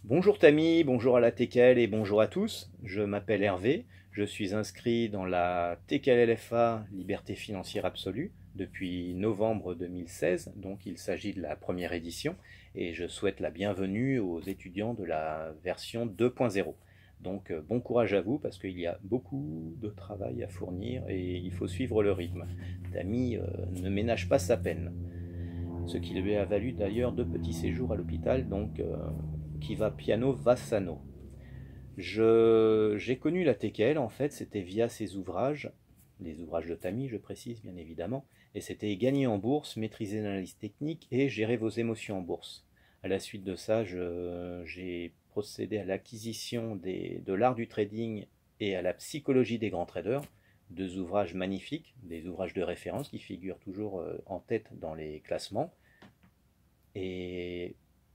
Bonjour Tammy, bonjour à la TKL et bonjour à tous. Je m'appelle Hervé, je suis inscrit dans la TKLFA Liberté financière absolue depuis novembre 2016, donc il s'agit de la première édition et je souhaite la bienvenue aux étudiants de la version 2.0. Donc bon courage à vous parce qu'il y a beaucoup de travail à fournir et il faut suivre le rythme. Tammy ne ménage pas sa peine, ce qui lui a valu d'ailleurs 2 petits séjours à l'hôpital, donc qui va piano va sano. J'ai connu la TKL en fait, c'était via ses ouvrages, les ouvrages de Tammy je précise bien évidemment, et c'était gagner en bourse, maîtriser l'analyse technique et gérer vos émotions en bourse. À la suite de ça, j'ai procédé à l'acquisition de l'art du trading et à la psychologie des grands traders, 2 ouvrages magnifiques, des ouvrages de référence qui figurent toujours en tête dans les classements. Et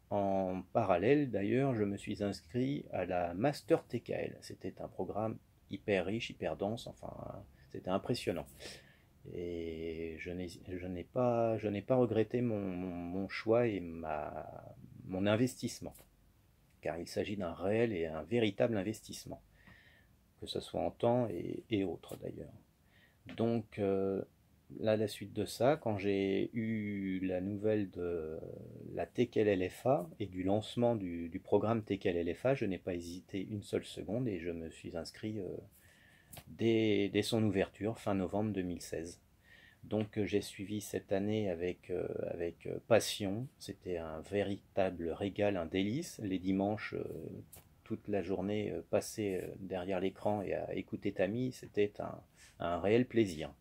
en parallèle, d'ailleurs, je me suis inscrit à la Master TKL. C'était un programme hyper riche, hyper dense, enfin, c'était impressionnant. Et je n'ai pas regretté mon choix et mon investissement, car il s'agit d'un réel et un véritable investissement, que ce soit en temps et autres d'ailleurs. Donc, là, à la suite de ça, quand j'ai eu la nouvelle de la TKLFA et du lancement du programme TKLFA, je n'ai pas hésité une seule seconde et je me suis inscrit dès son ouverture, fin novembre 2016. Donc j'ai suivi cette année avec passion. C'était un véritable régal, un délice. Les dimanches, toute la journée passée derrière l'écran et à écouter Tammy, c'était un réel plaisir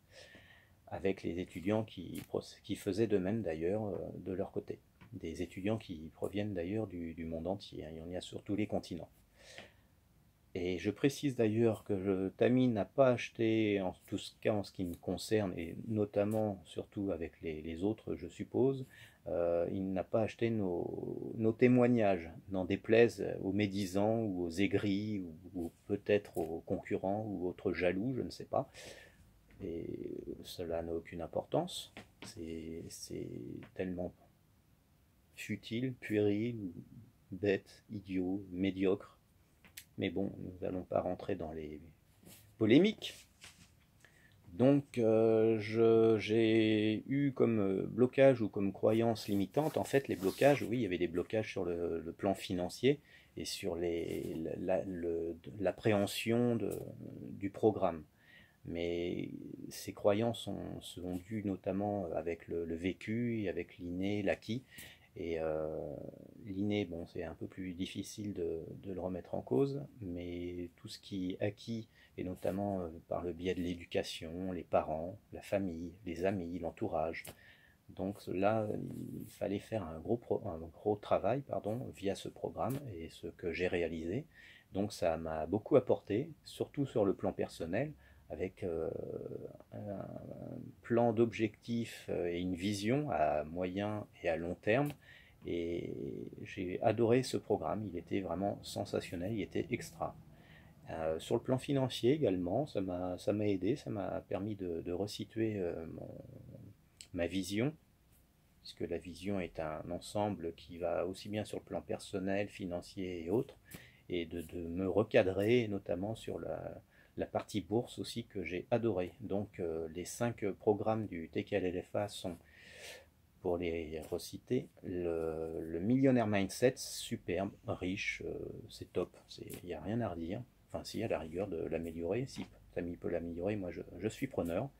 avec les étudiants qui faisaient de même d'ailleurs de leur côté. Des étudiants qui proviennent d'ailleurs du monde entier, hein. Il y en a sur tous les continents. Et je précise d'ailleurs que Tammy n'a pas acheté, en tout cas en ce qui me concerne, et notamment surtout avec les autres je suppose, il n'a pas acheté nos témoignages, n'en déplaise aux médisants ou aux aigris ou peut-être aux concurrents ou autres jaloux, je ne sais pas. Et cela n'a aucune importance. C'est tellement futile, puéril, bête, idiot, médiocre. Mais bon, nous n'allons pas rentrer dans les polémiques. Donc j'ai eu comme blocage ou comme croyance limitante, en fait les blocages, oui, il y avait des blocages sur le plan financier et sur l'appréhension du programme. Mais ces croyances sont dues notamment avec le vécu et avec l'inné, l'acquis. Et l'inné, bon, c'est un peu plus difficile de le remettre en cause, mais tout ce qui est acquis, et notamment par le biais de l'éducation, les parents, la famille, les amis, l'entourage. Donc là, il fallait faire un gros travail via ce programme et ce que j'ai réalisé. Donc ça m'a beaucoup apporté, surtout sur le plan personnel, avec un plan d'objectifs et une vision à moyen et à long terme. Et j'ai adoré ce programme, il était vraiment sensationnel, il était extra. Sur le plan financier également, ça m'a aidé, ça m'a permis de resituer ma vision, puisque la vision est un ensemble qui va aussi bien sur le plan personnel, financier et autres, et de me recadrer, notamment sur la partie bourse aussi que j'ai adoré. Donc les 5 programmes du TKLFA sont, pour les reciter, le millionnaire mindset, superbe, riche, c'est top, il n'y a rien à redire. Enfin si, à la rigueur de l'améliorer, si Tammy peut l'améliorer, moi je suis preneur,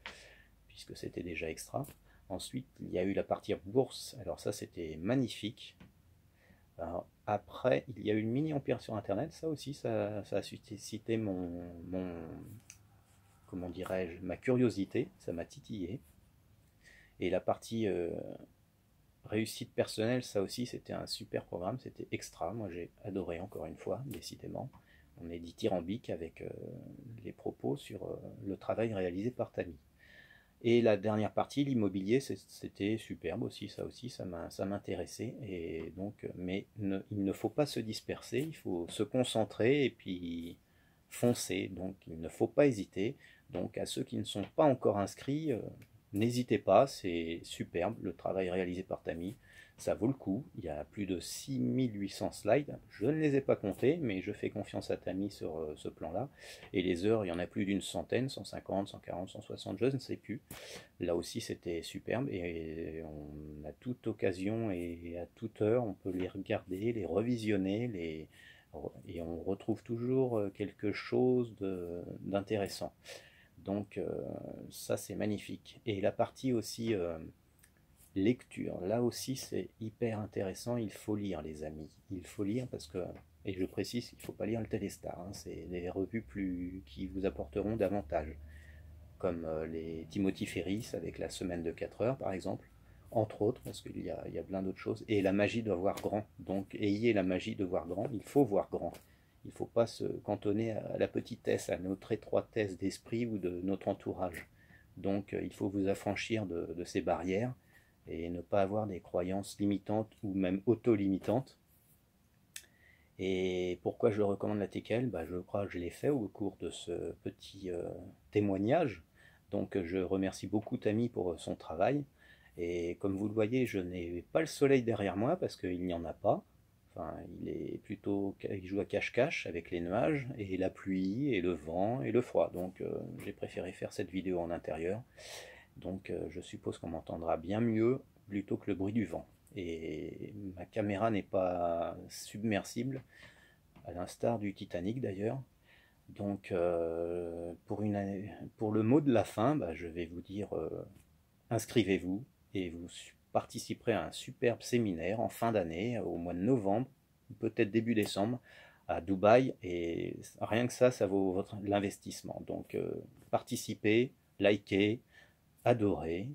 puisque c'était déjà extra. Ensuite, il y a eu la partie bourse. Alors ça, c'était magnifique. Alors, après, il y a eu une mini empire sur Internet. Ça aussi, ça a suscité comment dirais-je, ma curiosité. Ça m'a titillé. Et la partie réussite personnelle, ça aussi, c'était un super programme. C'était extra. Moi, j'ai adoré encore une fois, décidément. On est dithyrambique avec les propos sur le travail réalisé par Tammy. Et la dernière partie, l'immobilier, c'était superbe aussi, ça m'intéressait. Et donc, mais il ne faut pas se disperser, il faut se concentrer et puis foncer. Donc, il ne faut pas hésiter. Donc, à ceux qui ne sont pas encore inscrits, n'hésitez pas, c'est superbe le travail réalisé par Tammy. Ça vaut le coup, il y a plus de 6800 slides, je ne les ai pas comptés, mais je fais confiance à Tammy sur ce plan-là. Et les heures, il y en a plus d'une centaine, 150, 140, 160, je ne sais plus. Là aussi c'était superbe, et on a toute occasion et à toute heure, on peut les regarder, les revisionner, et on retrouve toujours quelque chose d'intéressant. Donc ça c'est magnifique. Et la partie aussi lecture, là aussi c'est hyper intéressant, il faut lire les amis, il faut lire parce que, et je précise, il ne faut pas lire le Téléstar, hein, c'est des revues qui vous apporteront davantage, comme les Timothy Ferris avec la semaine de 4 heures par exemple, entre autres, parce il y a plein d'autres choses, et la magie de voir grand, donc ayez la magie de voir grand, il faut voir grand. Il ne faut pas se cantonner à la petitesse, à notre étroitesse d'esprit ou de notre entourage. Donc il faut vous affranchir de ces barrières et ne pas avoir des croyances limitantes ou même auto-limitantes. Et pourquoi je recommande la TKL, bah, je crois que je l'ai fait au cours de ce petit témoignage. Donc je remercie beaucoup Tammy pour son travail. Et comme vous le voyez, je n'ai pas le soleil derrière moi parce qu'il n'y en a pas. Enfin, il joue à cache-cache avec les nuages et la pluie et le vent et le froid. Donc j'ai préféré faire cette vidéo en intérieur. Donc je suppose qu'on m'entendra bien mieux plutôt que le bruit du vent. Et ma caméra n'est pas submersible, à l'instar du Titanic d'ailleurs. Donc pour le mot de la fin, bah, je vais vous dire inscrivez-vous et vous participerez à un superbe séminaire en fin d'année, au mois de novembre, peut-être début décembre, à Dubaï. Et rien que ça vaut l'investissement. Donc participez, likez, adorez.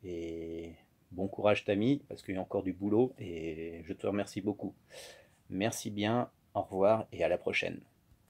Et bon courage Tammy, parce qu'il y a encore du boulot et je te remercie beaucoup. Merci bien, au revoir et à la prochaine.